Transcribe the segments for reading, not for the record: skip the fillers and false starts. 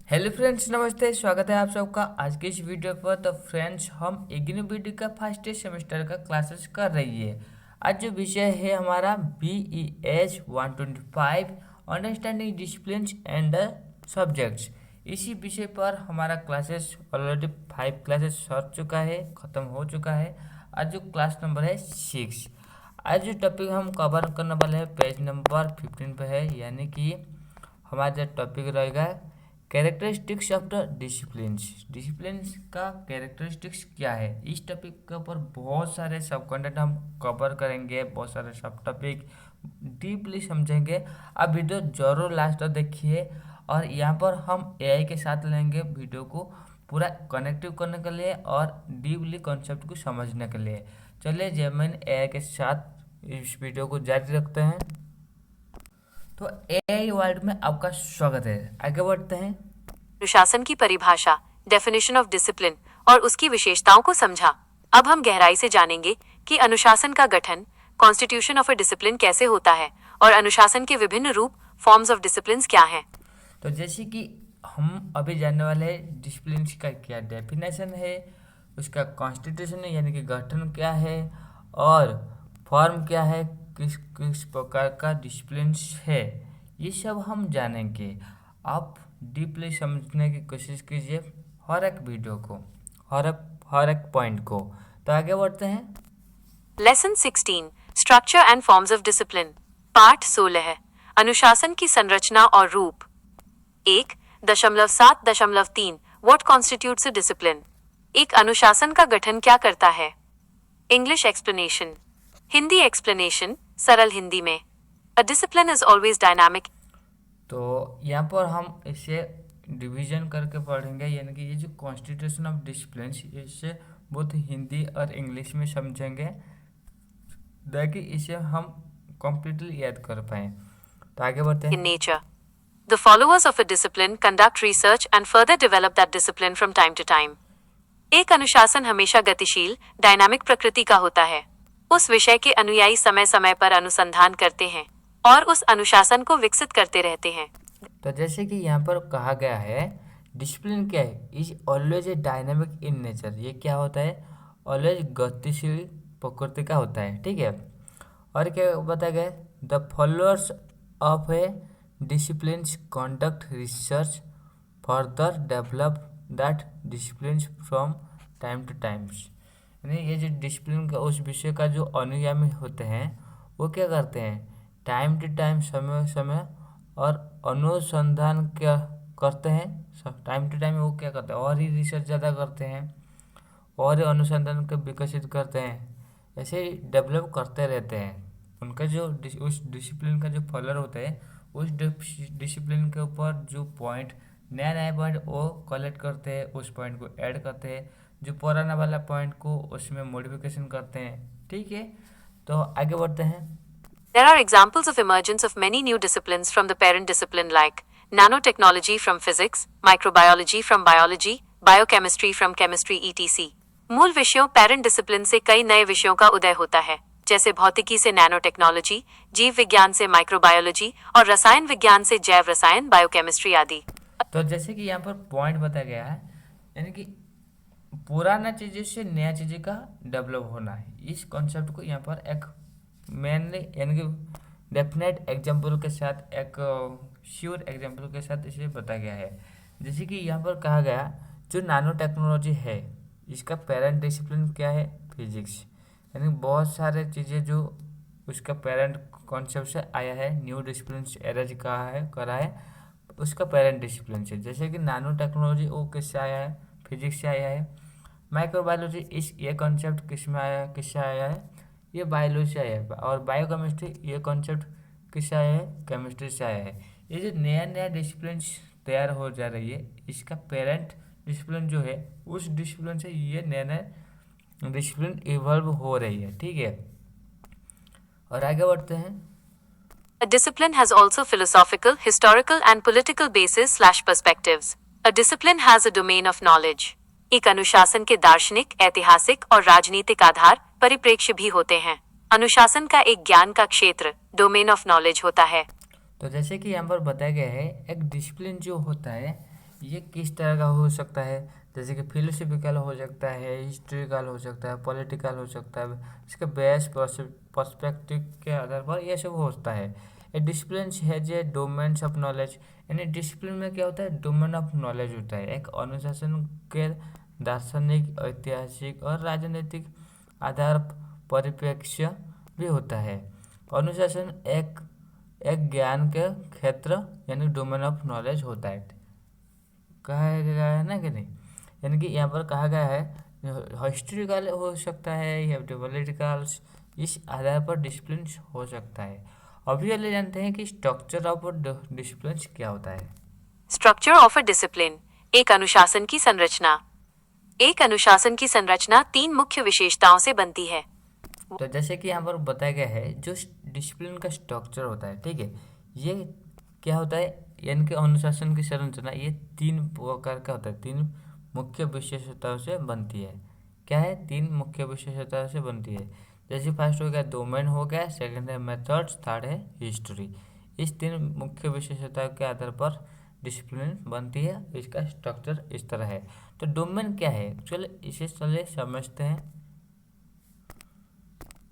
Hello friends, नमस्ते। स्वागत है आप सबका आज की इस वीडियो पर। तो फ्रेंड्स, हम इग्नू का फर्स्ट सेमेस्टर का क्लासेस कर रही है। आज जो विषय है हमारा BES 125 understanding discipline and subjects. इसी विषय पर हमारा क्लासेस ऑलरेडी 5 क्लासेस सर चुका है, ख़त्म हो चुका है। आज जो क्लास नंबर है 6। आज जो टॉपिक हम कवर करने वाले हैं पेज नंबर 15 पे है, यानी कि हमारा जो टॉपिक रहेगा कैरेक्टरिस्टिक्स ऑफ द डिसिप्लिन्स का कैरेक्टरिस्टिक्स क्या है। इस टॉपिक के ऊपर बहुत सारे सब कंटेंट हम कवर करेंगे, बहुत सारे सब टॉपिक डीपली समझेंगे। आप वीडियो जरूर लास्ट तक देखिए। और यहाँ पर हम एआई के साथ लेंगे वीडियो को पूरा कनेक्टिव करने के लिए और डीपली कॉन्सेप्ट को समझने के लिए। चलिए जेमिनी एआई के साथ इस वीडियो को जारी रखते हैं। तो एआई वर्ल्ड में आपका स्वागत है। आगे बढ़ते हैं। अनुशासन की परिभाषा, डेफिनेशन ऑफ डिसिप्लिन और उसकी विशेषताओं को समझा। अब हम गहराई से जानेंगे कि अनुशासन का गठन, कॉन्स्टिट्यूशन ऑफ अ डिसिप्लिन कैसे होता है और अनुशासन के विभिन्न रूप, फॉर्म्स ऑफ डिसिप्लिन क्या हैं। तो जैसे कि हम अभी जानने वाले हैं डिसिप्लिन का क्या डेफिनेशन है, उसका कॉन्स्टिट्यूशन है यानी कि गठन क्या है, और फॉर्म क्या है, किस किस प्रकार का डिसिप्लिन है, ये सब हम जानेंगे। आप डीपली समझने की कोशिश कीजिए हर एक वीडियो को, हर एक पॉइंट को। तो आगे बढ़ते हैं। Lesson 16, structure and forms of discipline. पाठ 16, अनुशासन की संरचना और रूप। 1.7.3 व्हाट कॉन्स्टिट्यूट्स अ डिसिप्लिन। एक अनुशासन का गठन क्या करता है। इंग्लिश एक्सप्लेनेशन, हिंदी एक्सप्लेनेशन, सरल हिंदी में। A discipline is always dynamic. तो यहाँ पर हम इसे डिवीजन करके पढ़ेंगे, यानी कि ये जो कॉन्स्टिट्यूशन ऑफ डिसिप्लिन, इसे बहुत हिंदी और इंग्लिश में समझेंगे ताकि इसे हम कम्प्लीटली याद कर पाएँ। तो आगे बढ़ते इन हैं। Nature, the followers of a discipline conduct research and further develop that discipline from time to time. एक अनुशासन हमेशा गतिशील, डायनामिक प्रकृति का होता है। उस विषय के अनुयायी समय समय पर अनुसंधान करते हैं और उस अनुशासन को विकसित करते रहते हैं। तो जैसे कि यहाँ पर कहा गया है, डिसिप्लिन क्या है, is always a dynamic in nature. ये क्या होता है, ऑलवेज गतिशील प्रकृति का होता है, ठीक है। और क्या बताया गया, the followers of A discipline conduct research further develop that discipline from time two times. यानी ये जो डिसिप्लिन का उस विषय का जो अनुयामी होते हैं वो क्या करते हैं, टाइम टू टाइम, समय समय और अनुसंधान क्या करते हैं। टाइम टू टाइम वो क्या करते हैं, और ही रिसर्च ज़्यादा करते हैं और अनुसंधान को विकसित करते हैं, ऐसे ही डेवलप करते रहते हैं। उनका जो उस डिसिप्लिन का जो फॉलोअर होता है, उस डिसिप्लिन के ऊपर जो पॉइंट, नया नया पॉइंट वो कलेक्ट करते हैं, उस पॉइंट को ऐड करते हैं, जो पुराना वाला पॉइंट को उसमें मॉडिफिकेशन करते हैं, ठीक है। तो आगे बढ़ते हैं। There are examples of emergence of many new disciplines from the parent discipline like nanotechnology from physics, microbiology from biology, biochemistry from chemistry etc. मूल विषयों पेरेंट डिसिप्लिन से कई नए विषयों का उदय होता है, जैसे भौतिकी से नैनो टेक्नोलॉजी, जीव विज्ञान से माइक्रोबायोलॉजी और रसायन विज्ञान से जैव रसायन बायोकेमिस्ट्री आदि। तो जैसे कि यहाँ पर पॉइंट बताया गया है, यानी कि पुराना चीज़ें से नया चीज़ें का डेवलप होना है, इस कॉन्सेप्ट को यहाँ पर एक मेनली यानी कि डेफिनेट एग्जाम्पल के साथ, एक श्योर एग्जाम्पल के साथ इसे बताया गया है। जैसे कि यहाँ पर कहा गया, जो नानो टेक्नोलॉजी है इसका पेरेंट डिसिप्लिन क्या है, फिजिक्स। यानी बहुत सारे चीज़ें जो उसका पेरेंट कॉन्सेप्ट से आया है, न्यू डिसिप्लिन एरज करा है उसका पेरेंट डिसिप्लिन से। जैसे कि नानो टेक्नोलॉजी वो किससे आया है, फिजिक्स से आया है। माइक्रोबायोलॉजी ये कॉन्सेप्ट किस में आया है, किससे आया है, ये बायोलॉजी से आया है। और बायोकेमिस्ट्री ये कॉन्सेप्ट किससे आया है, केमिस्ट्री से आया है। ये जो नया नया डिसिप्लिन तैयार हो जा रही है, इसका पेरेंट डिसिप्लिन जो है, उस डिसिप्लिन से ये नया नया डिसिप्लिन इवॉल्व हो रही है, ठीक है। और आगे बढ़ते हैं। A discipline has also philosophical, historical and political basis/perspectives. A discipline has a domain of knowledge. एक अनुशासन के दार्शनिक, ऐतिहासिक और राजनीतिक आधार, परिप्रेक्ष्य भी होते हैं। अनुशासन का एक ज्ञान का क्षेत्र, डोमेन ऑफ नॉलेज होता है। तो जैसे कि यहाँ पर बताया गया है, एक डिसिप्लिन जो होता है ये किस तरह का हो सकता है, जैसे कि फिलोसफिकल हो सकता है, हिस्ट्रिकल हो सकता है, पॉलिटिकल हो सकता है, इसके बेस पर्सपेक्टिव के आधार पर ये सब होता है। ए discipline has a domains of knowledge, यानी डिसिप्लिन में क्या होता है, डोमेन ऑफ नॉलेज होता है, एक अनुशासन के दार्शनिक, ऐतिहासिक और राजनीतिक आधार परिप्रेक्ष्य भी होता है। अनुशासन एक एक ज्ञान के क्षेत्र यानी डोमेन ऑफ नॉलेज होता है, कहा गया है ना कि नहीं। यानी कि यहाँ पर कहा गया है हिस्ट्रिकल हो सकता है या पॉलिटिकल, इस आधार पर डिसिप्लिन हो सकता है। अभी चलिए जानते हैं कि स्ट्रक्चर ऑफ डिसिप्लिन क्या होता है। स्ट्रक्चर ऑफ अ डिसिप्लिन, एक अनुशासन की संरचना। एक अनुशासन की संरचना 3 मुख्य विशेषताओं से बनती है। तो जैसे कि यहाँ पर बताया गया है जो डिसिप्लिन का स्ट्रक्चर होता है, ठीक है, ये क्या होता है, यानी कि अनुशासन की संरचना ये 3 प्रकार का होता है, 3 मुख्य विशेषताओं से बनती है। क्या है, 3 मुख्य विशेषताओं से बनती है। जैसे फर्स्ट हो गया डोमेन हो गया, सेकंड है मेथड्स, थर्ड है हिस्ट्री। इस 3 मुख्य विशेषताओं के आधार पर डिसिप्लिन बनती है। इसका स्ट्रक्चर इस तरह है। तो डोमेन क्या है, चलिए इसे चलिए समझते हैं।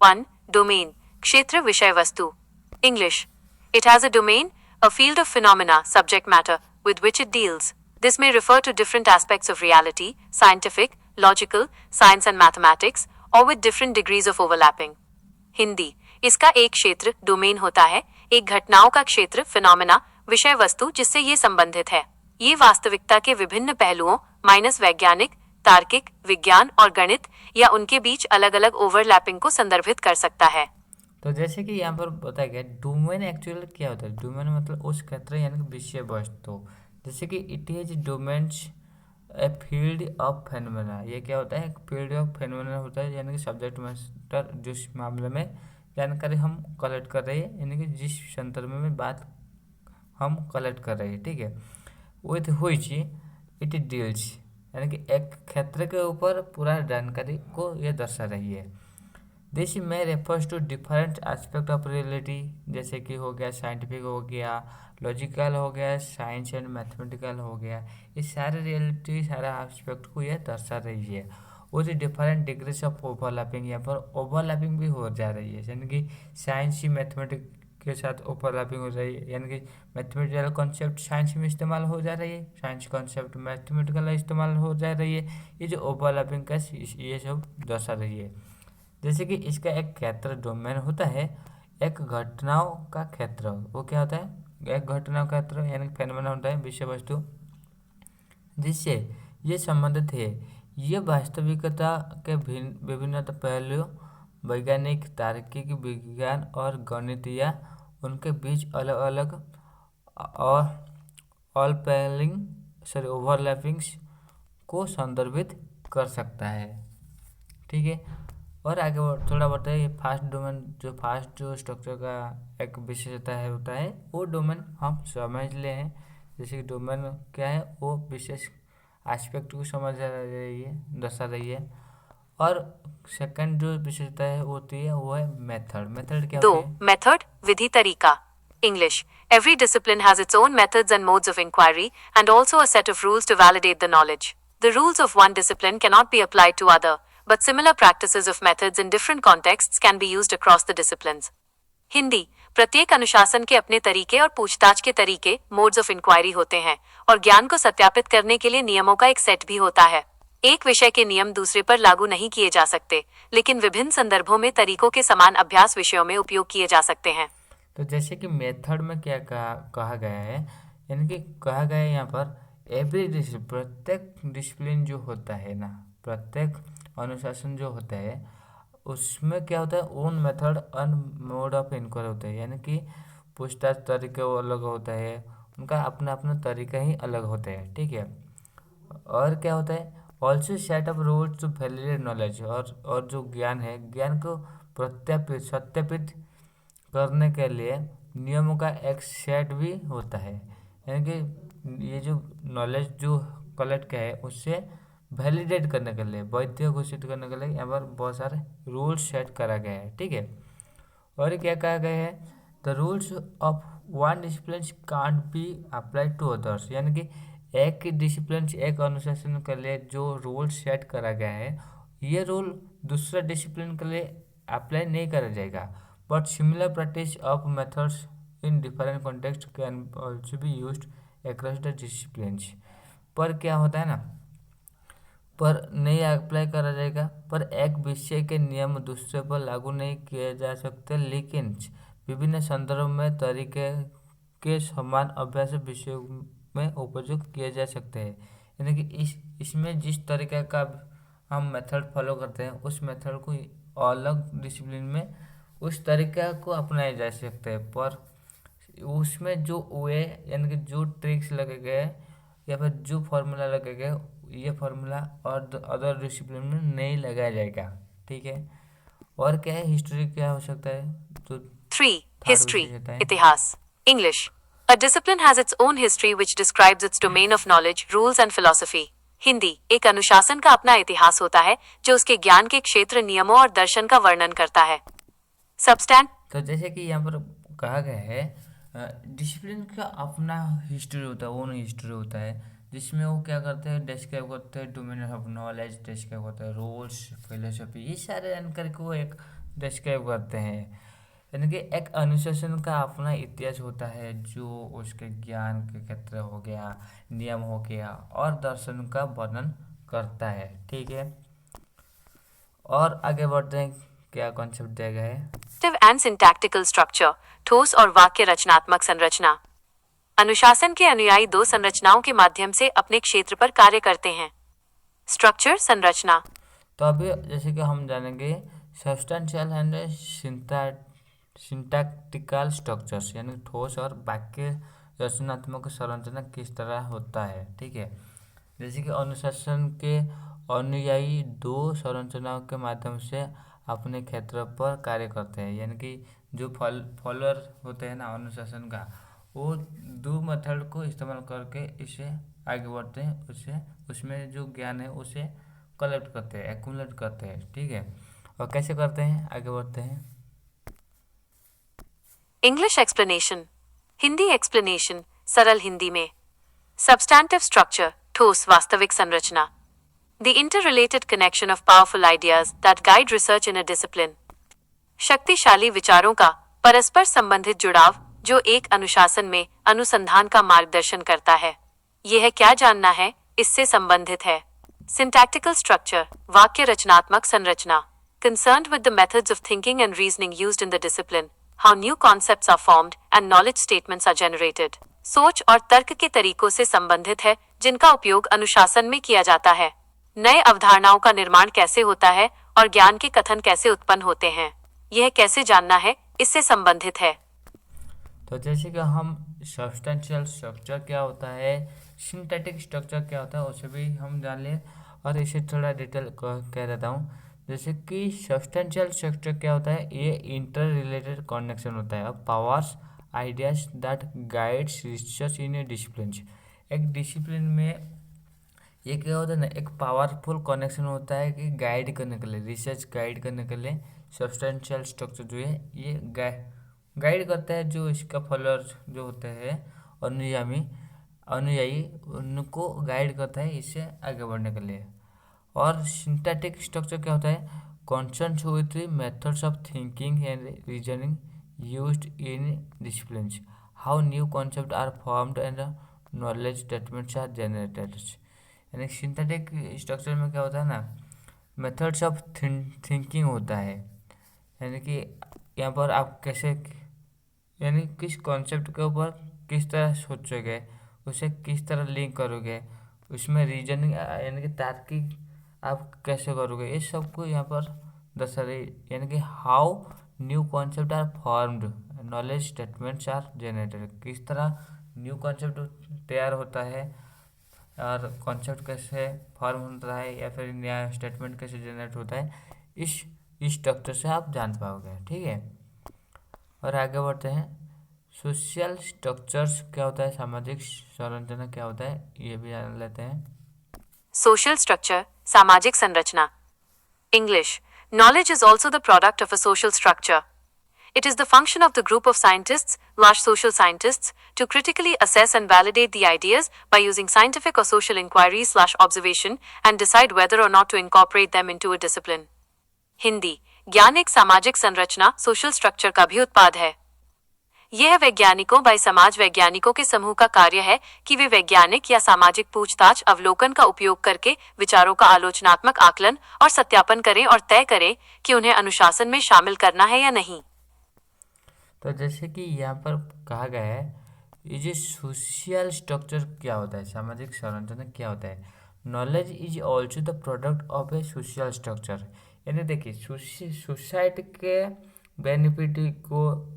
1. Domain, क्षेत्र विषय वस्तु. English. It has a domain, a field of phenomena, subject matter, with which it deals. This may refer to different aspects of reality, scientific, logical, science and mathematics, or with different degrees of overlapping. Hindi. इसका एक क्षेत्र domain होता है, एक घटनाओं का क्षेत्र phenomena, विषय वस्तु जिससे ये संबंधित है। ये वास्तविकता के विभिन्न पहलुओं माइनस वैज्ञानिक, तार्किक, विज्ञान और गणित या उनके बीच अलग अलग ओवरलैपिंग को संदर्भित कर सकता है। तो जैसे कि यहाँ पर बताया गया डोमेन एक्चुअली क्या होता है, डोमेन मतलब उस क्षेत्र यानी कि विषय वस्तु। जैसे कि it is domains a field of phenomena, ये क्या होता है, एक फील्ड ऑफ फेनोमेना होता है, यानी कि सब्जेक्ट मैटर जिस मामले में जानकारी हम कलेक्ट कर रहे हैं, यानी कि जिस संदर्भ में बात हम कलेक्ट कर रहे हैं, ठीक है, विथ व्हिच इट डील्स, यानी कि एक क्षेत्र के ऊपर पूरा जानकारी को ये दर्शा रही है। दिस में refers to different aspect of reality, जैसे कि हो गया साइंटिफिक हो गया, लॉजिकल हो गया, साइंस एंड मैथमेटिकल हो गया, ये सारे रियलिटी सारा एस्पेक्ट को ये दर्शा रही है। With different degrees of overlapping, यहाँ पर ओवरलैपिंग भी हो जा रही है, यानी कि साइंस ही मैथमेटिक्स के साथ ओवरलैपिंग हो रही है, यानी कि मैथमेटिकल कॉन्सेप्ट साइंस में इस्तेमाल हो जा रही है, साइंस कॉन्सेप्ट मैथमेटिकल इस्तेमाल हो जा रही है। ये जो ओवरलैपिंग का ये सब दर्शा रही है। जैसे कि इसका एक क्षेत्र डोमेन होता है, एक घटनाओं का क्षेत्र, वो क्या होता है, एक घटनाओं का क्षेत्र यानी फेनोमेना होता है, विषय वस्तु जिससे ये संबंधित है। ये वास्तविकता के विभिन्न पहलुओं वैज्ञानिक, तार्किक, विज्ञान और गणित या उनके बीच अलग अलग और ओवरलैपिंग्स को संदर्भित कर सकता है, ठीक है। और आगे थोड़ा बताइए, ये फास्ट डोमेन जो स्ट्रक्चर का एक विशेषता है होता है, वो डोमेन हम समझ ले हैं। जैसे कि डोमेन क्या है, वो विशेष एस्पेक्ट को समझ रही है, दर्शा रही है। और सेकंड जो विशेषता है होती है वो है मेथड। मेथड क्या होती है? मेथड, विधि, तरीका. English. Every discipline has its own methods and modes of inquiry, and also a set of rules to validate the knowledge. The rules of one discipline cannot be applied to other, but similar practices of methods in different contexts can be used across the disciplines. Hindi. प्रत्येक अनुशासन के अपने तरीके और पूछताछ के तरीके, modes of inquiry होते हैं, और ज्ञान को सत्यापित करने के लिए नियमों का एक सेट भी होता है। एक विषय के नियम दूसरे पर लागू नहीं किए जा सकते, लेकिन विभिन्न संदर्भों में तरीकों के समान अभ्यास विषयों में उपयोग किए जा सकते हैं। तो जैसे कि मेथड में क्या कहा गया है, यानी कि कहा गया है यहाँ पर एवरी डिसिप्लिन, प्रत्येक डिसिप्लिन जो होता है ना, प्रत्येक अनुशासन जो होता है उसमें क्या होता है, own method and mode of inquiry होता है, यानी कि पूछताछ तरीके वो अलग होता है, उनका अपना अपना तरीका ही अलग होता है, ठीक है। और क्या होता है, also set of rules to validate knowledge, और जो ज्ञान है, ज्ञान को सत्यापित करने के लिए नियमों का एक सेट भी होता है, यानी कि ये जो नॉलेज जो कलेक्ट किया है उससे वैलिडेट करने के लिए, वैध घोषित करने के लिए यहाँ पर बहुत सारे रूल्स सेट करा गया है, ठीक है। और क्या कहा गया है, the rules of one discipline can't be applied to others, यानी कि एक डिसिप्लिन एक अनुशासन के लिए जो रूल सेट करा गया है, ये रूल दूसरा डिसिप्लिन के लिए अप्लाई नहीं करा जाएगा, but similar practice of methods in different context can also be used across the disciplines. पर क्या होता है ना, पर नहीं अप्लाई करा जाएगा, पर एक विषय के नियम दूसरे पर लागू नहीं किए जा सकते, लेकिन विभिन्न संदर्भ में तरीके के समान अभ्यास विषयों में उपयोग किए जा सकते हैं। यानी कि इसमें जिस तरीके का हम मेथड फॉलो करते हैं, उस मेथड को अलग डिसिप्लिन में उस तरीके को अपनाया जा सकते हैं, पर उसमें जो वे यानी कि जो ट्रिक्स लगे गए या फिर जो फॉर्मूला लगे गए, ये फार्मूला और अदर डिसिप्लिन में नहीं लगाया जाएगा। ठीक है, और क्या है, हिस्ट्री क्या हो सकता है, तो 3. Third History. विषय होता है। इतिहास. English. A discipline has its own history which describes its domain of knowledge, rules and philosophy. Hindi. एक अनुशासन का अपना इतिहास होता है जो उसके ज्ञान के क्षेत्र, नियमों और दर्शन का वर्णन करता है. सबस्टैंड. तो जैसे कि यहाँ पर कहा गया है, डिसिप्लिन का अपना हिस्ट्री होता है, ओन हिस्ट्री होता है, जिसमें वो क्या करते हैं, डिस्क्राइब करते हैं डोमेन ऑफ नॉलेज, डिस्क्राइब करते हैं रूल्स, फिलोसफी, ये सारे जानकारी को एक डिस्क्राइब करते हैं। यानी कि एक अनुशासन का अपना इतिहास होता है जो उसके ज्ञान के क्षेत्र हो गया, नियम हो गया और दर्शन का वर्णन करता है। ठीक है, और आगे बढ़ते हैं, क्या कॉन्सेप्ट दिया गया है। And syntactical structure. ठोस और वाक्य रचनात्मक संरचना. अनुशासन के अनुयायी दो संरचनाओं के माध्यम से अपने क्षेत्र पर कार्य करते हैं. स्ट्रक्चर, संरचना. तो अभी जैसे कि हम जानेंगे सब्सटेंशियल एंड सिंटैक्टिकल स्ट्रक्चर्स, यानी ठोस और वाक्य रचनात्मक संरचना किस तरह होता है। ठीक है, जैसे कि अनुशासन के अनुयायी दो संरचनाओं के माध्यम से अपने क्षेत्र पर कार्य करते हैं। यानी कि जो फॉलोअर होते हैं ना अनुशासन का, वो दो मेथड को इस्तेमाल करके इसे आगे बढ़ते हैं, उससे उसमें जो ज्ञान है उसे कलेक्ट करते हैं, एक्यूमुलेट करते हैं। ठीक है, और कैसे करते हैं, आगे बढ़ते हैं। English explanation. हिंदी एक्सप्लेनेशन सरल हिंदी में. Substantive structure. ठोस वास्तविक संरचना. The interrelated connection of powerful ideas that guide research in a discipline. शक्तिशाली विचारों का परस्पर संबंधित जुड़ाव जो एक अनुशासन में अनुसंधान का मार्गदर्शन करता है. यह क्या जानना है, इससे संबंधित है. Syntactical structure. वाक्य रचनात्मक संरचना. Concerned with the methods of thinking and reasoning used in the discipline, how new concepts are formed and knowledge statements are generated. सोच और तर्क के तरीकों से संबंधित है जिनका उपयोग अनुशासन में किया जाता है. नए अवधारणाओं का निर्माण कैसे होता है और ज्ञान के कथन कैसे उत्पन्न होते हैं, यह कैसे जानना है, इससे संबंधित है. तो जैसे कि हम सब्सटेंशियल स्ट्रक्चर क्या होता है, सिंथेटिक स्ट्रक्चर क्या होता है, उसे भी हम जान लें और इसे थोड़ा डिटेल कह देता हूँ. जैसे कि सब्सटेंशियल स्ट्रक्चर क्या होता है, ये इंटर रिलेटेड कनेक्शन होता है of powers ideas that guides research in A discipline. एक डिसिप्लिन में ये क्या होता है ना, एक पावरफुल कनेक्शन होता है कि गाइड करने के लिए, रिसर्च गाइड करने के लिए सब्सटेंशियल स्ट्रक्चर जो है ये गाइड करता है, जो इसका फॉलोअर जो होते हैं अनुयायी उनको गाइड करता है इससे आगे बढ़ने के लिए. और सिंथेटिक स्ट्रक्चर क्या होता है, concerns with methods of thinking and reasoning used in disciplines, how new concept are formed and knowledge statements are generated. यानी सिंथेटिक स्ट्रक्चर में क्या होता है ना, मेथड्स ऑफ थिंकिंग होता है, यानी कि यहाँ पर आप कैसे, यानी किस कॉन्सेप्ट के ऊपर किस तरह सोचोगे, उसे किस तरह लिंक करोगे, उसमें रीजनिंग यानी कि तार्किक आप कैसे करोगे, इस सब को यहाँ पर दर्शा रही. यानी कि how new concept are formed, knowledge statements are generated, किस तरह न्यू कॉन्सेप्ट तैयार होता है और कॉन्सेप्ट कैसे फॉर्म होता है या फिर नया स्टेटमेंट कैसे जनरेट होता है, इस स्ट्रक्चर से आप जान पाओगे. ठीक है, और आगे बढ़ते हैं. सोशल स्ट्रक्चर्स क्या होता है, सामाजिक संरचना क्या होता है, ये भी जान लेते हैं. सोशल स्ट्रक्चर सामाजिक संरचना. English. Knowledge is also the product of a social structure. It is the function of the group of scientists, large social scientists, to critically assess and validate the ideas by using scientific or social inquiry/observation and decide whether or not to incorporate them into a discipline. Hindi ज्ञान एक सामाजिक संरचना social structure का भी उत्पाद है। यह वैज्ञानिकों बाय समाज वैज्ञानिकों के समूह का कार्य है कि वे वैज्ञानिक या सामाजिक पूछताछ अवलोकन का उपयोग करके विचारों का आलोचनात्मक आकलन और सत्यापन करें और तय करें कि उन्हें अनुशासन में शामिल करना है या नहीं। तो जैसे कि यहाँ पर कहा गया है, ये जो सोशल स्ट्रक्चर क्या होता है, सामाजिक संरचना क्या होता है। Knowledge is also the product of A social structure. यानी देखिए सोसाइटी के बेनिफिट को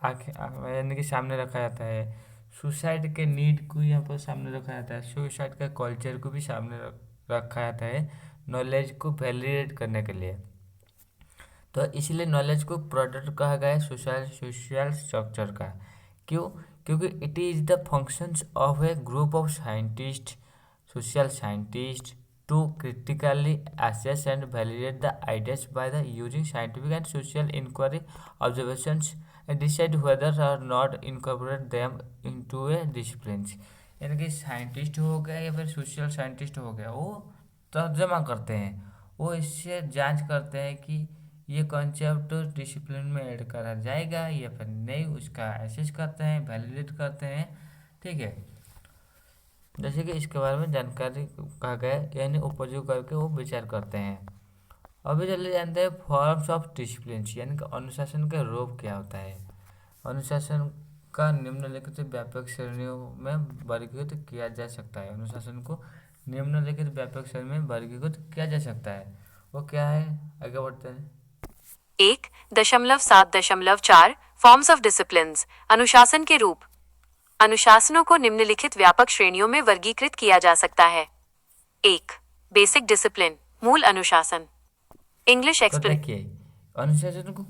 यानी कि सामने रखा जाता है, सोसाइटी के नीड को यहाँ पर सामने रखा जाता है, सोसाइटी का कल्चर को भी सामने रखा जाता है नॉलेज को वैलिडेट करने के लिए। तो इसलिए नॉलेज को प्रोडक्ट कहा गया है सोशल स्ट्रक्चर का। क्यों? क्योंकि it is the functions of A group of scientist, social scientist, to critically assess and validate the ideas by the using scientific and social inquiry observations and decide whether or not incorporate them into a disciplines। यानी कि scientist हो गया या फिर social scientist हो गया, वो तर्जमा करते हैं, वो इससे जांच करते हैं कि ये कॉन्सेप्ट डिसिप्लिन में ऐड करा जाएगा या फिर नहीं, उसका एसेस करते हैं, वैलिडेट करते हैं। ठीक है, जैसे कि इसके बारे में जानकारी कहा गया है, यानी उपयोग करके वो विचार करते हैं। अभी चलिए जानते हैं फॉर्म्स ऑफ डिसिप्लिन, यानी कि अनुशासन का रूप क्या होता है। अनुशासन का निम्नलिखित व्यापक श्रेणियों में वर्गीकृत किया जा सकता है। अनुशासन को निम्नलिखित व्यापक श्रेणी में वर्गीकृत किया जा सकता है, वो क्या है, आगे बढ़ते हैं। 1.7.4 फॉर्म्स ऑफ डिसिप्लिन्स, अनुशासन के रूप। अनुशासनों को निम्नलिखित व्यापक श्रेणियों में वर्गीकृत किया जा सकता है। 1. बेसिक डिसिप्लिन, मूल अनुशासन। English explain. देखिए अनुशासन को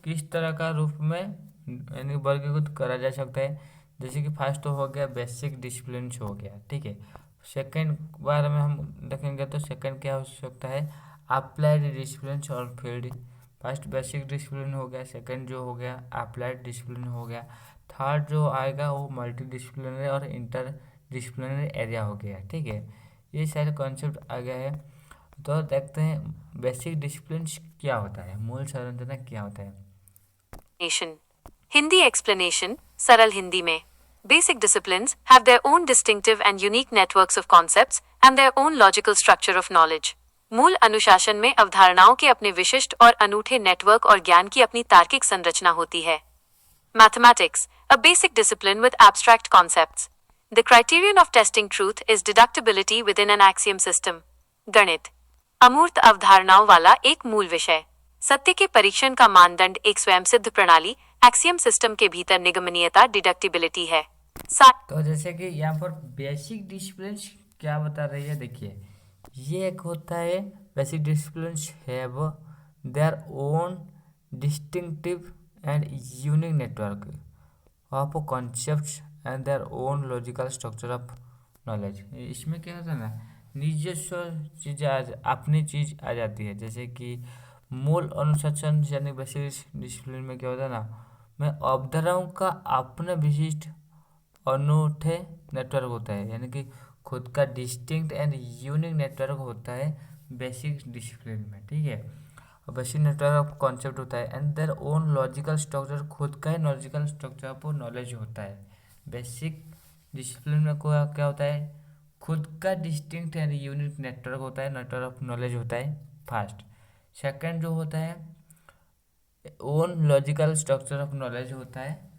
किस तरह का रूप में यानी वर्गीकृत करा जा सकता है। जैसे कि फर्स्ट हो गया बेसिक डिसिप्लिन हो गया, ठीक है। सेकंड बारे में हम देखेंगे तो सेकंड क्या हो सकता है, अप्लाइड डिसिप्लिन और फील्ड। फर्स्ट बेसिक डिसिप्लिन हो गया, सेकंड जो हो गया अप्लाइड डिसिप्लिन हो गया, थर्ड जो आएगा वो मल्टी डिसिप्लिनरी और इंटर डिसिप्लिनरी एरिया हो गया। ठीक है, ये सारे कॉन्सेप्ट आ गया है। तो देखते हैं बेसिक डिसिप्लिन क्या होता है, मूल संरचना क्या होता है। हिंदी एक्सप्लेनेशन, सरल हिंदी में। Basic disciplines have their own distinctive and unique networks of concepts and their own logical structure of knowledge. मूल अनुशासन में अवधारणाओं के अपने विशिष्ट और अनूठे नेटवर्क और ज्ञान की अपनी तार्किक संरचना होती है। Mathematics, a basic discipline with abstract concepts. The criterion of testing truth is deductibility within an axiom system. गणित, अमूर्त अवधारणाओं वाला एक मूल विषय। सत्य के परीक्षण का मानदंड एक स्वयं सिद्ध प्रणाली एक्सियम सिस्टम के भीतर निगमनीयता डिडक्टिबिलिटी है। तो जैसे कि यहाँ पर बेसिक डिसिप्लिन क्या बता रही है, देखिए ये एक होता है basic discipline have their own distinctive and unique network of concepts and their own logical structure of knowledge. इसमें क्या होता है ना, निजस्व चीज़ अपनी चीज़ आ जाती है। जैसे कि मूल अनुशासन यानी बेसिक डिसिप्लिन में क्या होता है ना, मैं अवधारणाओं का अपना विशिष्ट अनूठे नेटवर्क होता है, यानी कि खुद का डिस्टिंक्ट एंड यूनिक नेटवर्क होता है बेसिक डिसिप्लिन में। ठीक है, और बेसिक नेटवर्क ऑफ कॉन्सेप्ट होता है and their own logical structure, खुद का ही लॉजिकल स्ट्रक्चर ऑफ नॉलेज होता है। बेसिक डिसिप्लिन में क्या होता है, खुद का डिस्टिंक्ट एंड यूनिक नेटवर्क होता है, नेटवर्क ऑफ नॉलेज होता है फर्स्ट। सेकंड जो होता है own logical structure of knowledge होता है,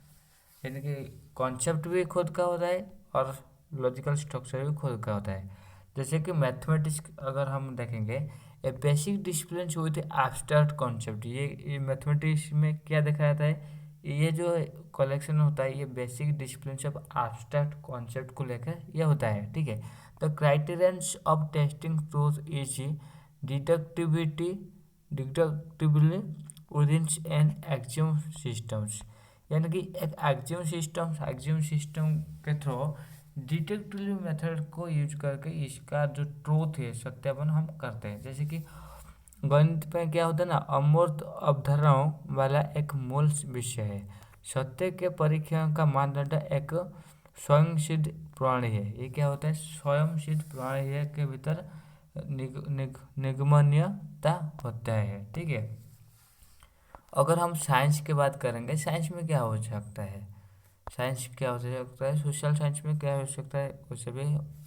यानी कि कॉन्सेप्ट भी खुद का होता है और लॉजिकल स्ट्रक्चर भी खुद का होता है। जैसे कि मैथमेटिक्स अगर हम देखेंगे, a basic discipline with abstract concept, ये मैथमेटिक्स में क्या देखा जाता है, ये जो कलेक्शन होता है ये basic discipline of abstract concept को लेकर यह होता है। ठीक है, the criterions of testing truth is deductibility within an axiom systems, यानी कि एक एक्सियम सिस्टम के थ्रू डिडक्टिव मेथड को यूज करके इसका जो ट्रूथ है सत्यापन हम करते हैं। जैसे कि गणित में क्या होता है ना, अमूर्त अवधारणाओं वाला एक मूल विषय है। सत्य के परीक्षण का मानदंड एक स्वयं सिद्ध प्रणाली है। ये क्या होता है, स्वयं सिद्ध प्रणाली है के भीतर निगमनीयता होता है। ठीक है, अगर हम साइंस की बात करेंगे, साइंस में क्या हो सकता है, साइंस क्या हो सकता है, सोशल साइंस में क्या हो सकता है, उसे भी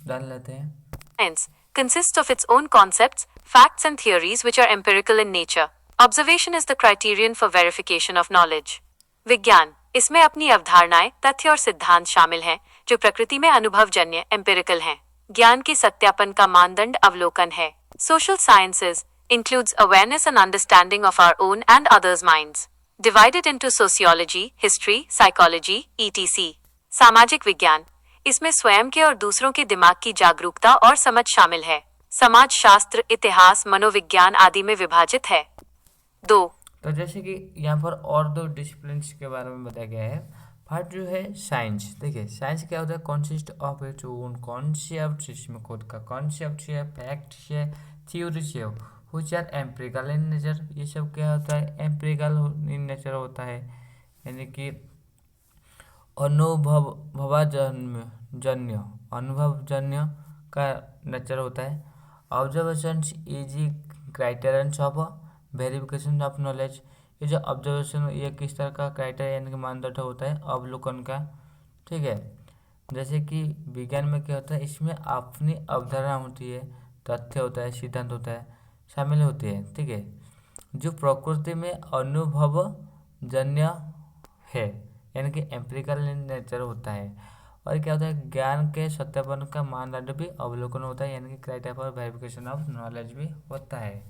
जान लेते हैं। Science consists of its own concepts, facts, and theories which are empirical in nature. Observation is the criterion for verification of knowledge. विज्ञान इसमें अपनी अवधारणाएं, तथ्य और सिद्धांत शामिल हैं जो प्रकृति में अनुभवजन्य एम्पिरिकल हैं। ज्ञान के सत्यापन का मानदंड अवलोकन है। Social sciences includes awareness and understanding of our own and others' minds. Divided into sociology, history, psychology, etc. सामाजिक विज्ञान इसमें स्वयं के और दूसरों के दिमाग की जागरूकता और समझ शामिल है। समाज शास्त्र, इतिहास, मनोविज्ञान आदि में विभाजित है। 2. तो जैसे कि यहाँ पर और दो डिसिप्लिन्स के बारे में बताया गया है। फर्स्ट जो है साइंस। देखिए साइंस क्या होता है, consist of its own concept, इसमें खुद का कॉन्सेप्ट है, फैक्ट है, थ्योरी है, which are empirical in nature. ये सब क्या होता है, एम्पिरिकल इन नेचर होता है, यानी कि अनुभवजन्य का नेचर होता है। Observations easy criterions of verification of knowledge. ये जो ऑब्जर्वेशन, ये किस तरह का क्राइटेरिया यानी कि मानदंड होता है अवलोकन का। ठीक है, जैसे कि विज्ञान में क्या होता है, इसमें अपनी अवधारणा होती है, तथ्य होता है, सिद्धांत होता है, शामिल होती है। ठीक है, जो प्रकृति में अनुभवजन्य है, यानी कि एम्पिरिकल नेचर होता है। और क्या होता है, ज्ञान के सत्यापन का मानदंड भी अवलोकन होता है, यानी कि criteria for verification of knowledge भी होता है।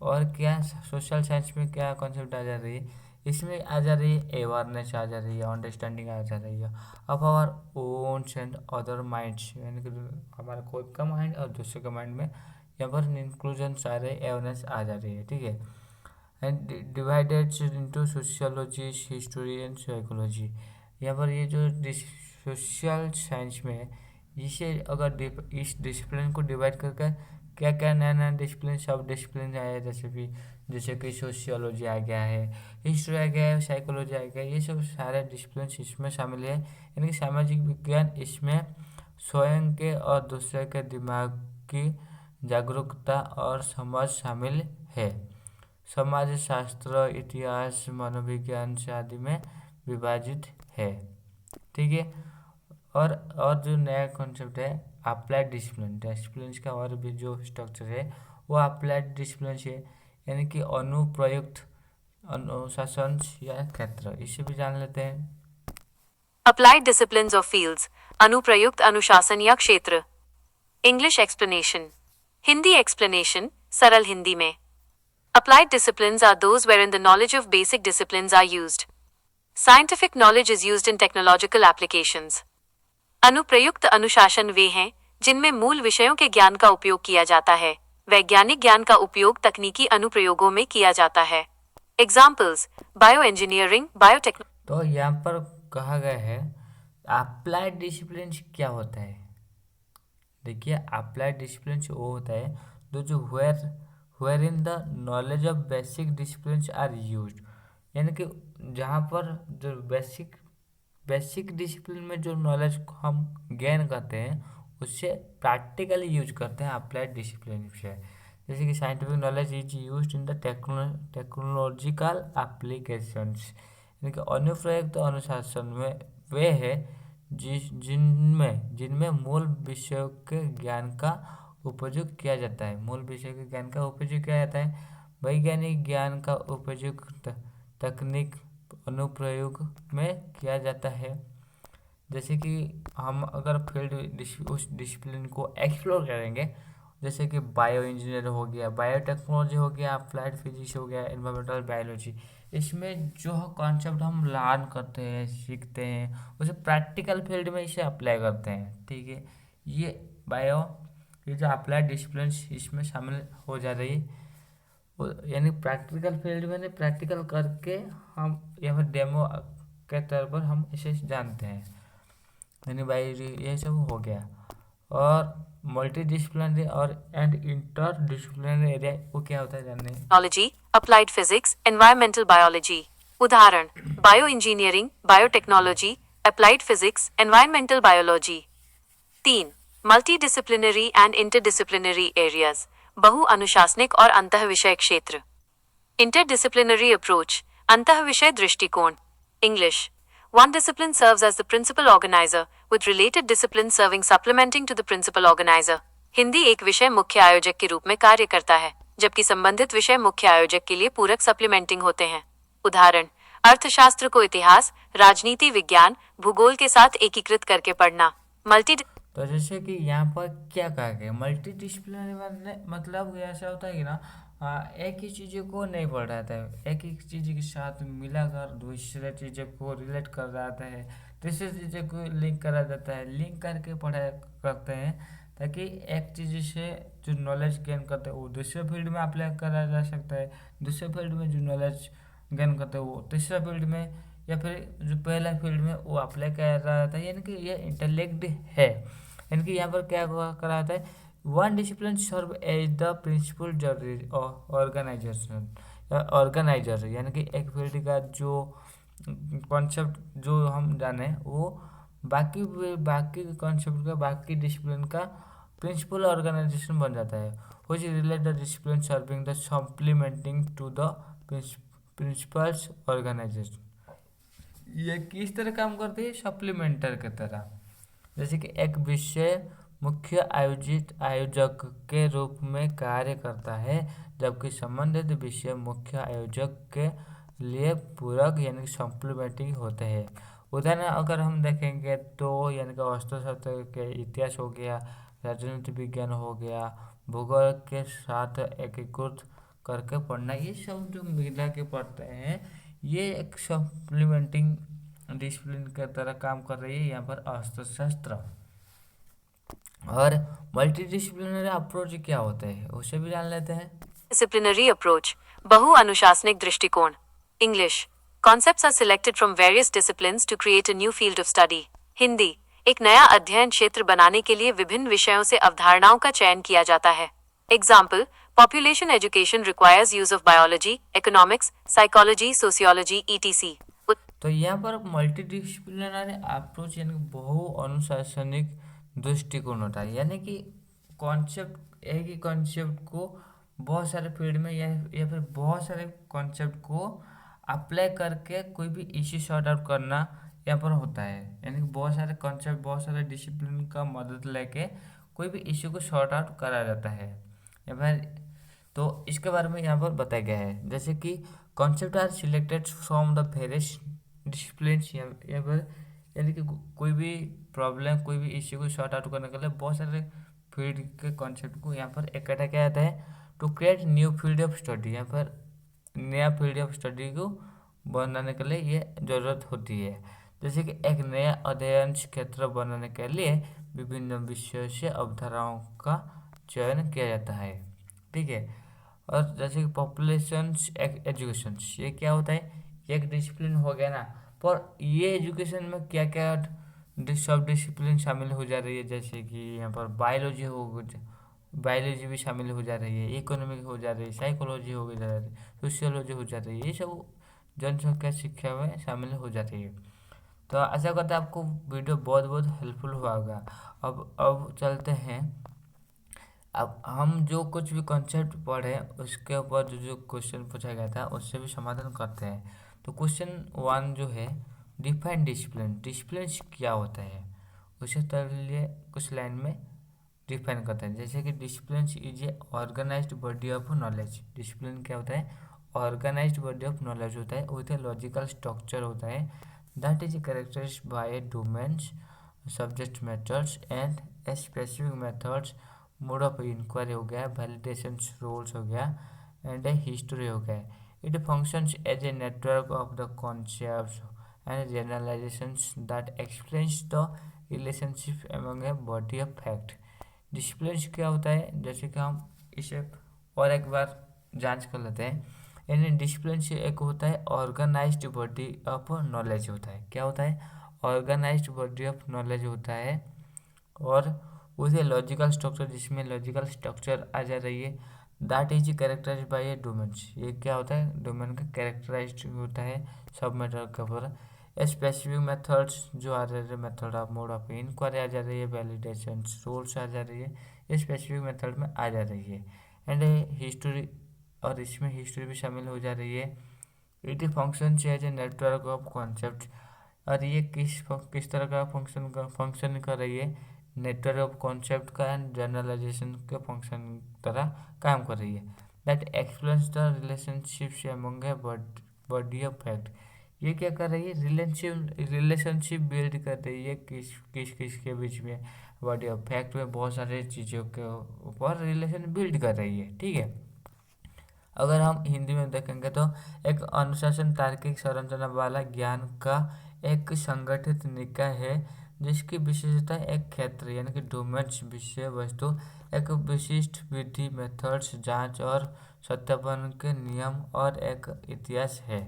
और क्या सोशल साइंस में क्या कॉन्सेप्ट आ जा रही है, इसमें आ जा रही है अवेयरनेस, आ जा रही है अंडरस्टैंडिंग, आ जा रही है of our own and other minds, यानी कि हमारा खुद का माइंड और दूसरे का माइंड में यहाँ पर इंक्लूजन सारे अवेयरनेस आ जा रही है। ठीक है, and divided into sociology, history and psychology. यहाँ पर ये जो सोशल साइंस में है, इसे अगर इस डिसिप्लिन को डिवाइड करके क्या क्या नया नया डिसिप्लिन, सब डिसिप्लिन आया है, जैसे कि सोशियोलॉजी आ गया है, हिस्ट्री आ गया है, साइकोलॉजी आ गया है, ये सब सारे डिसिप्लिन इसमें शामिल है। यानी कि सामाजिक विज्ञान इसमें स्वयं के और दूसरे के दिमाग की जागरूकता और समझ शामिल है। समाज शास्त्र, इतिहास, मनोविज्ञान से आदि में विभाजित है। ठीक है, और जो नया कॉन्सेप्ट है अप्लाइड डिसिप्लिन, डिसिप्लिन का और भी जो स्ट्रक्चर है वो अप्लाइड डिसिप्लिन है, यानी कि अनुप्रयुक्त अनुशासन या क्षेत्र, इसे भी जान लेते हैं। Applied disciplines of fields, अनुप्रयुक्त अनुशासन या क्षेत्र। English explanation. हिंदी explanation, सरल हिंदी में। Applied disciplines are those wherein the knowledge of basic disciplines are used. Scientific knowledge is used in technological applications. अनुप्रयुक्त अनुशासन वे हैं जिनमें मूल विषयों के ज्ञान का उपयोग किया जाता है। वैज्ञानिक ज्ञान का उपयोग तकनीकी अनुप्रयोगों में किया जाता है। Examples: bio engineering, biotechnology. तो यहाँ पर कहा गया है अप्लाइड डिसिप्लिन क्या होता है। देखिए अप्लाइड डिसिप्लिन वो होता है जो where in the knowledge of basic discipline are used, यानी कि जहाँ पर जो बेसिक डिसिप्लिन में जो नॉलेज हम गेन करते हैं उससे प्रैक्टिकली यूज करते हैं अप्लाइड डिसिप्लिन से। जैसे कि scientific knowledge is used in the technological applications, यानी कि अनुप्रयुक्त अनुशासन में वे है जिनमें मूल विषयों के ज्ञान का उपयोग किया जाता है। मूल विषय के ज्ञान का उपयोग किया जाता है। वैज्ञानिक ज्ञान का उपयोग तकनीक अनुप्रयोग में किया जाता है। जैसे कि हम अगर फील्ड उस डिसिप्लिन को एक्सप्लोर करेंगे, जैसे कि बायो इंजीनियर हो गया, बायोटेक्नोलॉजी हो गया, अप्लाइड फिजिक्स हो गया, एनवायरमेंटल बायोलॉजी, इसमें जो कॉन्सेप्ट हम लर्न करते हैं, सीखते हैं, उसे प्रैक्टिकल फील्ड में इसे अप्लाई करते हैं। ठीक है, ये जो अप्लाइड डिसिप्लिन इसमें शामिल हो जा रही है, यानी प्रैक्टिकल फील्ड में प्रैक्टिकल करके हम यहाँ पर डेमो के तौर पर हम इसे जानते हैं, यानी भाई ये सब हो गया। और मल्टी डिसिप्लिनरी और एंड इंटर डिसिप्लिनरी एरिया वो क्या होता है जानने। Technology, applied physics, environmental biology. उदाहरण: bio engineering, biotechnology, applied physics, environmental biology. 3. Multi disciplinary and interdisciplinary areas, बहु अनुशासनिक और अंतःविषय क्षेत्र। इंटरडिसिप्लिनरी अप्रोच, अंतःविषय दृष्टिकोण। English: One discipline serves as the principal organizer, with related disciplines serving supplementing to the principal organizer. Hindi एक विषय मुख्य आयोजक के रूप में कार्य करता है, जबकि संबंधित विषय मुख्य आयोजक के लिए पूरक सप्लीमेंटिंग होते हैं। उदाहरण: अर्थशास्त्र को इतिहास, राजनीति विज्ञान, भूगोल के साथ एकीकृत करके पढ़ना। मल्टी तो जैसे कि यहाँ पर क्या कहा गया, मल्टी डिसिप्लिनरी मतलब ऐसा होता है कि ना एक ही चीज़ों को नहीं पढ़ रहा था, एक ही चीज़ के साथ मिलाकर दूसरे चीज़ों को रिलेट कर रहा है, तीसरी चीज़ों को लिंक करा जाता है, लिंक करके पढ़ाई करते हैं ताकि एक चीज़ से जो नॉलेज गेन करते हैं वो दूसरे फील्ड में अप्लाई करा जा सकता है, दूसरे फील्ड में जो नॉलेज गेन करते हैं वो तीसरा फील्ड में, या फिर जो पहला फील्ड में वो अप्लाई करा जाता है। यानी कि ये इंटरलिंक्ड है। यानी कि यहाँ पर क्या करा जाता है, one discipline serve as the principal organizer, यानी कि एक फील्ड का जो कॉन्सेप्ट जो हम जाने वो बाकी कॉन्सेप्ट का, बाकी डिसिप्लिन का प्रिंसिपल ऑर्गेनाइजेशन बन जाता है। Which relate the discipline serving the supplementing to the principals organization. ये किस तरह काम करती है, सप्लीमेंटर की तरह। जैसे कि एक विषय मुख्य आयोजक के रूप में कार्य करता है, जबकि संबंधित विषय मुख्य आयोजक के लिए पूरक यानी सप्लीमेंटिंग होते हैं। उदाहरण अगर हम देखेंगे तो यानी कि वास्तुशास्त्र के इतिहास हो गया, राजनीति विज्ञान हो गया, भूगोल के साथ एकीकृत करके पढ़ना, ये सब जो मिला के पढ़ते हैं ये एक सप्लीमेंटिंग डिसिप्लिन की तरह काम कर रही है यहाँ पर अर्थशास्त्र। और मल्टी डिसिप्लिनरी अप्रोच क्या होता है उसे भी जान लेते हैं। डिसिप्लिनरी अप्रोच, बहु अनुशासनिक दृष्टिकोण। English: concepts are selected from various disciplines to create a new field of study. Hindi: एक नया अध्ययन क्षेत्र बनाने के लिए विभिन्न विषयों से अवधारणाओं का चयन किया जाता है। Example: population education requires use of biology, economics, psychology, sociology, etc. तो यहाँ पर मल्टी डिसिप्लिनरी अप्रोच यानी बहु अनुशासनिक दृष्टिकोण होता है, यानी कि कॉन्सेप्ट, एक ही कॉन्सेप्ट को बहुत सारे फील्ड में या फिर बहुत सारे कॉन्सेप्ट को अप्लाई करके कोई भी इश्यू सॉर्ट आउट करना यहाँ पर होता है। यानी कि बहुत सारे कॉन्सेप्ट, बहुत सारे डिसिप्लिन का मदद लेके कोई भी इश्यू को सॉर्ट आउट करा जाता है। या फिर तो इसके बारे में यहाँ पर बताया गया है, जैसे कि concept are selected from the various disciplines. यहाँ पर यानी कि कोई भी प्रॉब्लम, कोई भी इश्यू को सॉर्ट आउट करने के लिए बहुत सारे फील्ड के कॉन्सेप्ट को यहाँ पर इकट्ठा किया जाता है to create new field of study. यहाँ पर नया फील्ड ऑफ स्टडी को बनाने के लिए ये ज़रूरत होती है। जैसे कि एक नया अध्ययन क्षेत्र बनाने के लिए विभिन्न विषयों से अवधारणाओं का चयन किया जाता है। ठीक है। और जैसे कि पॉपुलेशन एजुकेशन, ये क्या होता है, एक डिसिप्लिन हो गया ना, पर ये एजुकेशन में क्या क्या सब डिसिप्लिन शामिल हो जा रही है। जैसे कि यहाँ पर बायोलॉजी भी शामिल हो जा रही है, इकोनॉमिक हो जा रही है, साइकोलॉजी हो जा रही है, सोशियोलॉजी हो जा रही है, ये सब जनसंख्या शिक्षा में शामिल हो जाती है। तो आशा करते हैं आपको वीडियो बहुत बहुत हेल्पफुल हुआ होगा। अब चलते हैं, अब हम जो कुछ भी कॉन्सेप्ट पढ़े उसके ऊपर जो जो क्वेश्चन पूछा गया था उससे भी समाधान करते हैं। तो क्वेश्चन 1 जो है, डिफाइन डिसिप्लिन, डिसिप्लिन क्या होता है उसे चलिए कुछ लाइन में डिफाइन करते हैं। जैसे कि discipline is a organized body of knowledge. Discipline क्या होता है, ऑर्गेनाइज्ड बॉडी ऑफ नॉलेज होता है, विथ ए लॉजिकल स्ट्रक्चर होता है, that is characterized by domains, subject matters and specific methods, mode of inquiry हो गया, वैलिडेशन रूल्स हो गया, एंड ए हिस्ट्री हो गया। It functions as a network of the concepts and generalizations that explains the relationship among a body of fact. Discipline क्या होता है, जैसे कि हम इसे और एक बार जांच कर लेते हैं। यानी डिसिप्लिन से एक होता है ऑर्गेनाइज्ड बॉडी ऑफ नॉलेज होता है। क्या होता है, ऑर्गेनाइज्ड बॉडी ऑफ नॉलेज होता है, और उसे लॉजिकल स्ट्रक्चर, जिसमें लॉजिकल स्ट्रक्चर आ जा रही है, that is characterize by a domains. ये क्या होता है, डोमेन का कैरेक्टराइज होता है सब मैटर के ऊपर। स्पेसिफिक मेथड्स जो आ रहे हैं, method of mode of inquiry आ जा रही है, वैलिडेशन रूल्स आ जा रही है, ये स्पेसिफिक मेथड में आ जा रही है। एंड हिस्ट्री, और इसमें हिस्ट्री भी शामिल हो जा रही है। It function as a network of concept, और ये किस तरह का फंक्शन कर रही है, नेटवर्क ऑफ कॉन्सेप्ट का एंड जनरलाइजेशन के फंक्शन तरह काम कर रही है। That explains the relationships among a body of fact. ये क्या कर रही है, रिलेशनशिप बिल्ड कर रही है किस के बीच में, बॉडी ऑफ फैक्ट में बहुत सारे चीज़ों के ऊपर रिलेशन बिल्ड कर रही है। ठीक है, अगर हम हिंदी में देखेंगे तो एक अनुशासन तार्किक संरचना वाला ज्ञान का एक संगठित निकाय है, जिसकी विशेषता एक क्षेत्र यानी कि डोमेन्स, विषय वस्तु, एक विशिष्ट विधि, मेथड्स, जांच और सत्यापन के नियम और एक इतिहास है।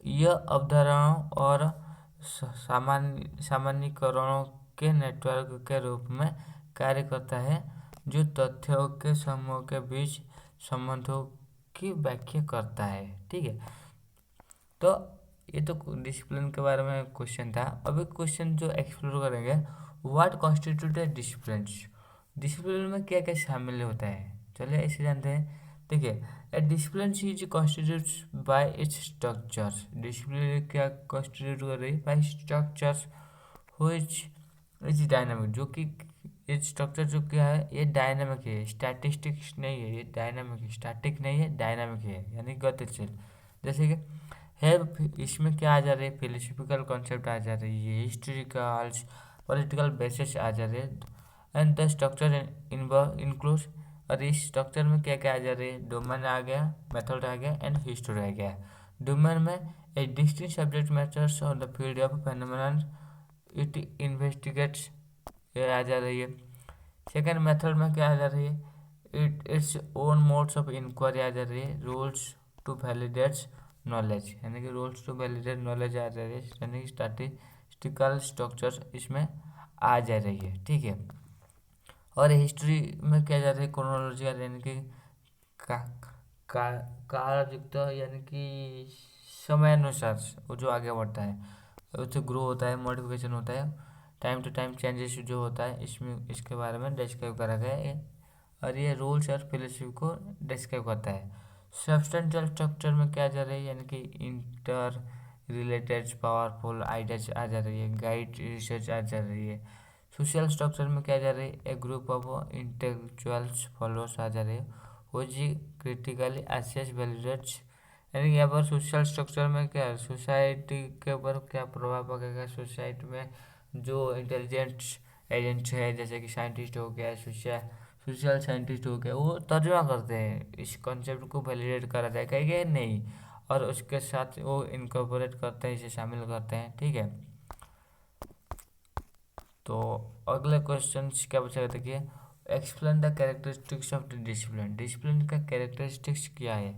यह अवधारणाओं और सामान्यीकरणों के नेटवर्क के रूप में कार्य करता है, जो तथ्यों के समूह के बीच संबंधों की व्याख्या करता है। ठीक है, तो ये तो डिसिप्लिन के बारे में क्वेश्चन था। अभी क्वेश्चन जो एक्सप्लोर करेंगे, what constitute A discipline. Discipline में क्या क्या शामिल होता है, चलिए इसे जानते हैं। देखिए, a discipline is constitute by its structures. Discipline क्या कॉन्स्टिट्यूट कर रही है, by structures which is dynamic, जो कि ये स्ट्रक्चर जो क्या है, ये डायनामिक है, स्टैटिस्टिक्स नहीं है, ये डायनामिक है, स्टैटिक नहीं है, डायनामिक है, यानी गतिशील। जैसे कि है, इसमें क्या आ जा रही है, फिलोसफिकल कॉन्सेप्ट आ जा रही है, हिस्ट्रिकल पॉलिटिकल बेसिस आ जा रहे हैं, एंड द स्ट्रक्चर इंक्लूड। और इस स्ट्रक्चर में क्या क्या आ जा रही है, डोमेन आ गया, मेथड आ गया एंड हिस्ट्री आ गया। डोमेन में ए distinct subject matters on the field of phenomenon it investigates, ये आ जा रही है। सेकेंड मेथड में क्या आ जा रही है, its own modes of inquiry आ जा रही है, रूल्स टू वैलिडेट्स नॉलेज, यानी कि रूल्स टू वैलिडेट नॉलेज आ जा रही है, यानी कि स्टैटिस्टिकल स्ट्रक्चर्स इसमें आ जा रही है। ठीक है, और हिस्ट्री में क्या जा रही है, क्रोनोलॉजिकल, यानी कि का, का, कालयुक्त, यानी कि समय अनुसार वो जो आगे बढ़ता है, उससे ग्रो होता है, मॉडिफिकेशन होता है, टाइम टू टाइम चेंजेस जो होता है, इसमें इसके बारे में डिस्क्राइब करा गया है। और ये रूल्स और फिलोसफी को डिस्क्राइब करता है। सब्सटेंशियल स्ट्रक्चर में क्या जा रही है, यानी कि इंटर रिलेटेड पावरफुल आइडियाज आ जा रही है, गाइड रिसर्च आ जा रही है। सोशल स्ट्रक्चर में क्या जा रही है, ए ग्रुप ऑफ इंटेलेक्चुअल्स फॉलोअर्स आ जा रही है, वो जी क्रिटिकली असेस वैलिडेट्स, यानी कि यहाँ पर सोशल स्ट्रक्चर में क्या है, सोसाइटी के ऊपर क्या प्रभाव पड़ेगा, सोसाइटी में जो इंटेलिजेंट एजेंट है, जैसे कि साइंटिस्ट हो गया, सोशल साइंटिस्ट हो गया, वो तर्जुमा करते हैं, इस कॉन्सेप्ट को वैलिडेट करा जाए कहेंगे नहीं, और उसके साथ वो इनकॉर्पोरेट करते हैं, इसे शामिल करते हैं। ठीक है, तो अगले क्वेश्चन क्या पूछा, देखिए, explain the characteristics of the discipline. Discipline का कैरेक्टरिस्टिक्स क्या है,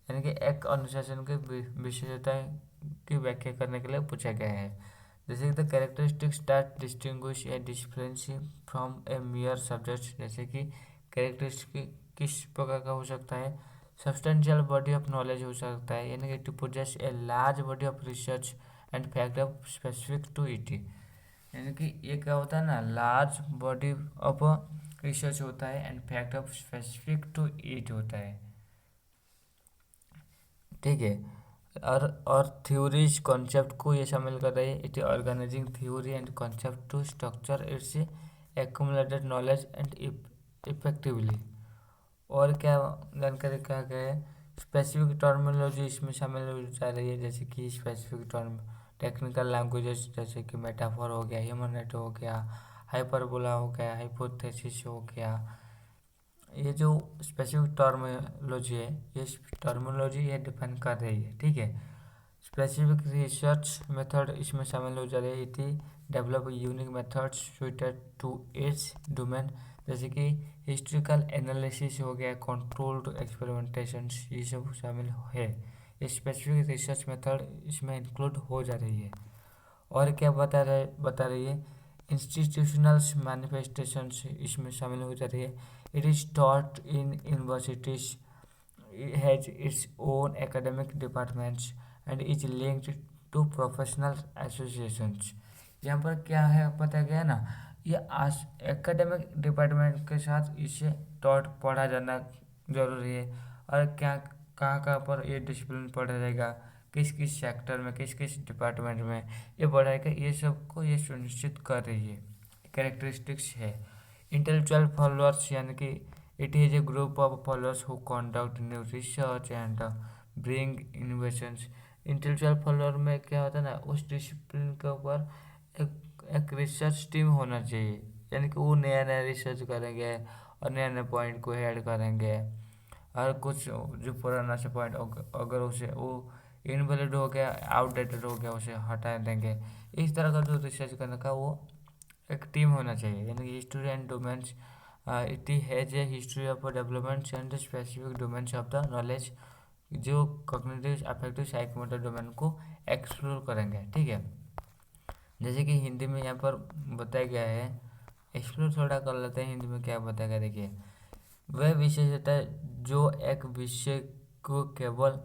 यानी कि एक अनुशासन की विशेषता की व्याख्या करने के लिए पूछा गया है। जैसे कि the characteristics that distinguish A discipline from A मियर subject, जैसे कि कैरेक्टरिस्टिक किस प्रकार का हो सकता है, सब्सटेंशियल बॉडी ऑफ नॉलेज हो सकता है, यानी कि to possess a large body of research and fact of specific to it, यानी कि ये क्या होता है ना, लार्ज बॉडी ऑफ रिसर्च होता है and fact of specific to it होता है। ठीक है, और थ्योरीज कॉन्सेप्ट को ये शामिल कर रही है, it organizing theory and concept to structure its accumulated knowledge and effectively. और क्या जानकारी कहा गया है, स्पेसिफिक टर्मिनोलॉजी इसमें शामिल हो जा रही है, जैसे कि स्पेसिफिक टर्म टेक्निकल लैंग्वेजेस, जैसे कि मेटाफोर हो गया, ह्यूमनेट हो गया, हाइपरबोला हो गया, हाइपोथेसिस हो गया। ये जो स्पेसिफिक टर्मिनोलॉजी है, ये टर्मिनोलॉजी ये डिफाइन कर रही है। ठीक है, स्पेसिफिक रिसर्च मेथड इसमें शामिल हो जा रही थी, develop unique methods suited to its domain, जैसे कि हिस्ट्रिकल एनालिसिस हो गया, कंट्रोल्ड एक्सपेरिमेंटेशन, ये सब शामिल है। स्पेसिफिक रिसर्च मेथड इसमें इंक्लूड हो जा रही है। और क्या बता रही है, इंस्टीट्यूशनल मैनिफेस्टेशंस इसमें शामिल हो जाती है। It is taught in universities, has its own academic departments and is linked to professional associations. यहाँ पर क्या है पता गया ना, ये एकेडमिक डिपार्टमेंट के साथ इसे टॉट पढ़ा जाना जरूरी है। और क्या कहाँ कहाँ पर ये डिसिप्लिन पढ़ा जाएगा, किस किस सेक्टर में, किस किस डिपार्टमेंट में ये पढ़ाएगा, ये सबको ये सुनिश्चित कर रही है। कैरेक्टरिस्टिक्स है इंटेलेक्चुअल फॉलोअर्स, यानी कि it is a group of followers who conduct new research and bring innovations. Intellectual follower में क्या होता है ना, उस डिसिप्लिन के ऊपर एक रिसर्च टीम होना चाहिए, यानी कि वो नया नया रिसर्च करेंगे और नए नए पॉइंट को ऐड करेंगे। और कुछ जो पुराना से पॉइंट अगर उसे वो इनवैलिड हो गया, आउटडेटेड हो गया, उसे हटा देंगे। इस तरह का जो रिसर्च करने का वो एक टीम होना चाहिए। यानी कि history and domains, it has a history of development and specific domains of the knowledge, जो कॉग्निटिव अफेक्टिव साइकोमोटर डोमेन को एक्सप्लोर करेंगे। ठीक है, जैसे कि हिंदी में यहाँ पर बताया गया है, एक्सप्लोर थोड़ा कर लेते हैं हिंदी में क्या बताया गया। देखिए, वह विशेषता जो एक विषय को केवल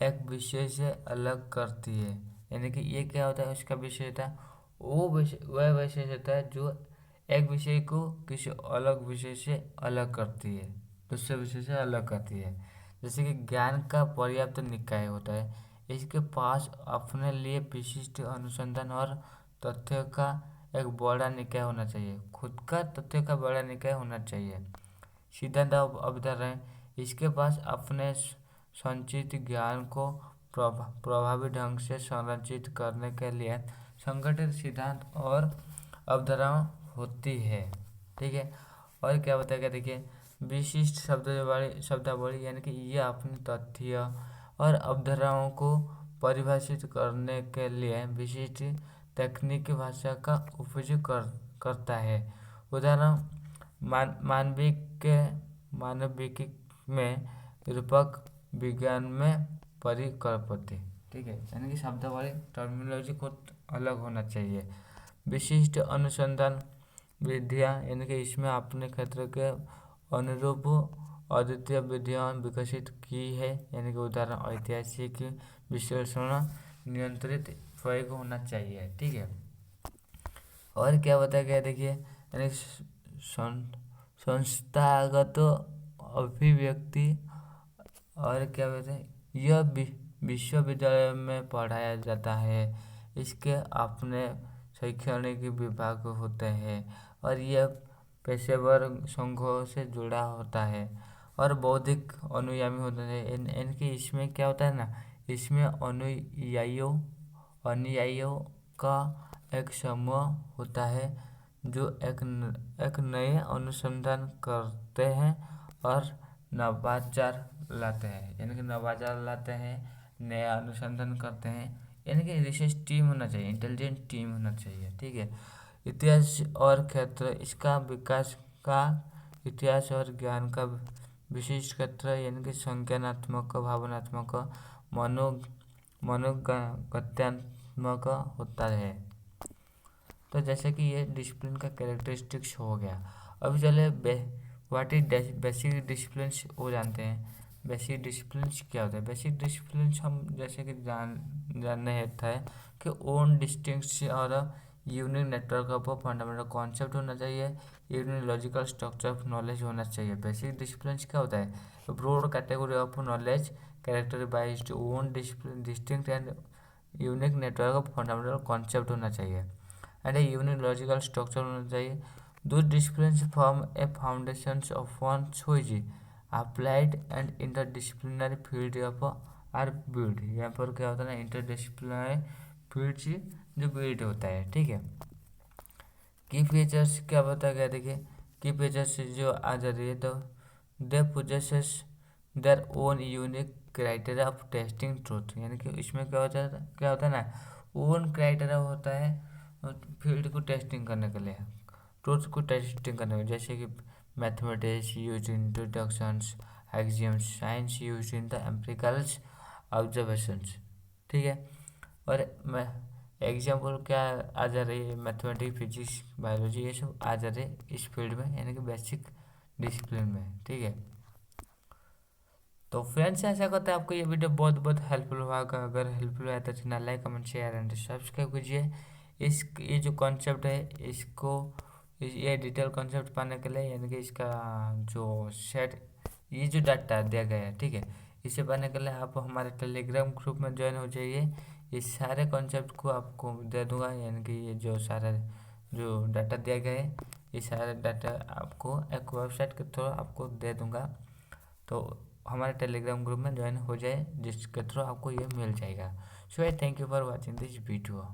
एक विषय से अलग करती है, यानी कि ये क्या होता है उसका विशेषता, वह विशेषता है जो एक विषय को किसी अलग विषय से अलग करती है, दूसरे विषय से अलग करती है। जैसे कि ज्ञान का पर्याप्त निकाय होता है, इसके पास अपने लिए विशिष्ट अनुसंधान और तथ्य का एक बड़ा निकाय होना चाहिए, खुद का तथ्य का बड़ा निकाय होना चाहिए। सिद्धांत अवधारण, इसके पास अपने संचित ज्ञान को प्रभावी ढंग से संरचित करने के लिए संगठित सिद्धांत और अवधारणा होती है। ठीक है, और क्या बताएगा, देखिए, विशिष्ट शब्दावली, यानी कि ये अपने तथ्य और अवधारणाओं को परिभाषित करने के लिए विशिष्ट तकनीकी भाषा का उपयोग करता है। उदाहरण, मानविकी में रूपक, विज्ञान में परिकल्पना। ठीक है, यानी कि शब्दावली टर्मिनोलॉजी को अलग होना चाहिए। विशिष्ट अनुसंधान विधियाँ, यानी कि इसमें अपने क्षेत्र के अनुरूप अद्वितीय विधियाँ विकसित की है, यानी कि उदाहरण ऐतिहासिक विश्लेषण, नियंत्रित प्रयोग होना चाहिए। ठीक है, और क्या बताया गया, देखिए, यानी संस्थागत अभिव्यक्ति, और क्या कहते हैं, यह विश्वविद्यालय में पढ़ाया जाता है, इसके अपने शैक्षणिक विभाग होते हैं और यह पेशेवर संघों से जुड़ा होता है और बौद्धिक अनुयायी होते हैं। इनके इसमें क्या होता है ना, इसमें अनुयायियों का एक समूह होता है जो एक नए अनुसंधान करते हैं और नवाचार लाते हैं, यानी कि नवाचार लाते हैं, नया अनुसंधान करते हैं, यानी कि रिसर्च टीम होना चाहिए, इंटेलिजेंट टीम होना चाहिए। ठीक है, इतिहास और क्षेत्र, इसका विकास का इतिहास और ज्ञान का विशिष्ट क्षेत्र, यानी कि संज्ञानात्मक, भावनात्मक, मनोगत्यात्मक होता है। तो जैसे कि ये डिसिप्लिन का कैरेक्टरिस्टिक्स हो गया। अभी चले व्हाट इज बेसिक डिसिप्लिन्स वो जानते हैं। बेसिक डिसिप्लिन्स क्या होता है? बेसिक डिसिप्लिन्स हम जैसे कि जानने हेतु है कि ओन डिस्टिंक्ट और unique network of fundamental concept होना चाहिए, unique logical structure of knowledge होना चाहिए। बेसिक डिसिप्लिन्स क्या होता है? Broad category of knowledge characterized own distinct and unique network of fundamental concept होना चाहिए and a unique logical structure होना चाहिए। दो disciplines form a foundations of one which applied and interdisciplinary field of are build. यहाँ पर क्या होता है ना, इंटरडिसिप्लिनरी फील्ड जो बिल्ड होता है। ठीक है, की फीचर्स क्या बताया गया, देखिए, की फीचर्स जो आ जा रही है, तो they possesses their own unique criteria of testing truth, यानी कि इसमें क्या होता है ना, ओन क्राइटेरिया होता है फील्ड को टेस्टिंग करने के लिए, ट्रूथ को टेस्टिंग करने के लिए, जैसे कि mathematics use in deductions, axioms, science use in the empiricals observations. ठीक है, और एग्जाम्पल क्या आ जा रही है, मैथमेटिक्स, फिजिक्स, बायोलॉजी, ये सब आ जा रहे हैं इस फील्ड में, यानी कि बेसिक डिसिप्लिन में। ठीक है, तो फ्रेंड्स ऐसा करता है आपको ये वीडियो बहुत बहुत हेल्पफुल हुआ होगा। अगर हेल्पफुल हुआ तो channel like, comment, share and subscribe कीजिए। ये जो कॉन्सेप्ट है इसको ये डिटेल कॉन्सेप्ट पाने के लिए, यानी कि इसका जो सेट, ये जो डाटा दिया गया है, ठीक है, इसे पाने के लिए आप हमारे टेलीग्राम ग्रुप में ज्वाइन हो जाइए। ये सारे कॉन्सेप्ट को आपको दे दूंगा, यानी कि ये जो सारा जो डाटा दिया गया है, ये सारा डाटा आपको एक वेबसाइट के थ्रू आपको दे दूंगा। तो हमारे टेलीग्राम ग्रुप में ज्वाइन हो जाए, जिसके थ्रू आपको ये मिल जाएगा। So thank you for watching this video.